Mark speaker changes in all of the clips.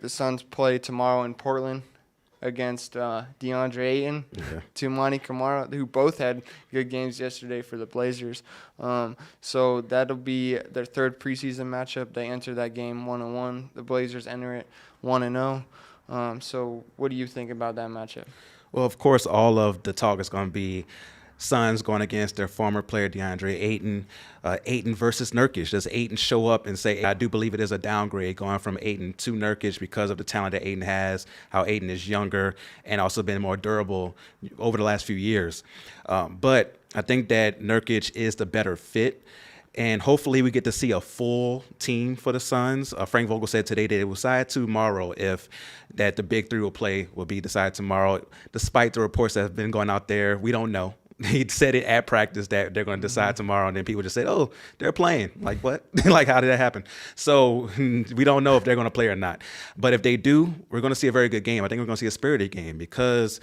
Speaker 1: the Suns play tomorrow in Portland against Deandre Ayton, Tumani Kamara, who both had good games yesterday for the Blazers. So that'll be their third preseason matchup. They enter that game 1-1. The Blazers enter it 1-0. So what do you think about that matchup?
Speaker 2: Well, of course, all of the talk is going to be Suns going against their former player, Deandre Ayton. Ayton versus Nurkić. Does Ayton show up and say, I do believe it is a downgrade going from Ayton to Nurkić because of the talent that Ayton has, how Ayton is younger and also been more durable over the last few years. But I think that Nurkić is the better fit. And hopefully we get to see a full team for the Suns. Frank Vogel said today that it will decide tomorrow if that the big three will be decided tomorrow. Despite the reports that have been going out there, we don't know. He said it at practice that they're going to decide tomorrow, and then people just said, oh, they're playing. Like, what? Like, how did that happen? So we don't know if they're going to play or not. But if they do, we're going to see a very good game. I think we're going to see a spirited game because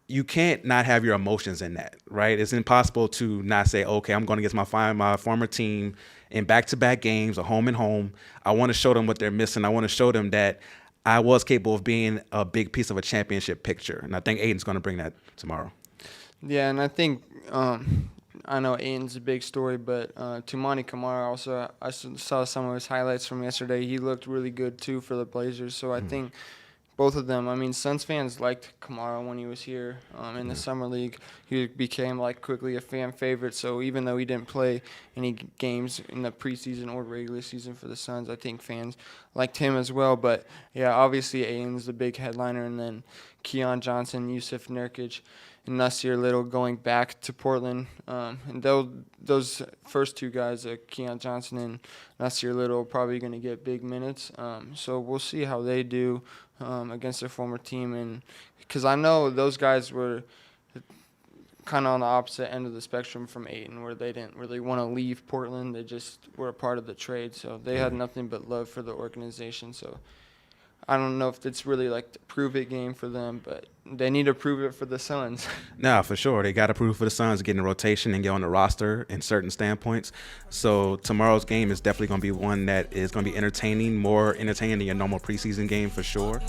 Speaker 2: you can't not have your emotions in that, right? It's impossible to not say, okay, I'm going against my former team in back-to-back games, a home and home. I want to show them what they're missing. I want to show them that I was capable of being a big piece of a championship picture. And I think Ayton's going to bring that tomorrow.
Speaker 1: Yeah, and I think I know Ayton's a big story, but Tumani Kamara also, I saw some of his highlights from yesterday. He looked really good, too, for the Blazers. So I think both of them, I mean, Suns fans liked Kamara when he was here in the Summer League. He became, quickly a fan favorite. So even though he didn't play any games in the preseason or regular season for the Suns, I think fans liked him as well. But, yeah, obviously Ayton's the big headliner, and then Keon Johnson, Jusuf Nurkić, and Nassir Little going back to Portland. And those first two guys, Keon Johnson and Nassir Little, are probably going to get big minutes. So we'll see how they do against their former team. And because I know those guys were kind of on the opposite end of the spectrum from Ayton, where they didn't really want to leave Portland. They just were a part of the trade. So they had nothing but love for the organization. So I don't know if it's really like the prove-it game for them, but they need to prove it for the Suns.
Speaker 2: No, for sure. They got to prove for the Suns to get in rotation and get on the roster in certain standpoints. So tomorrow's game is definitely going to be one that is going to be entertaining, more entertaining than your normal preseason game for sure.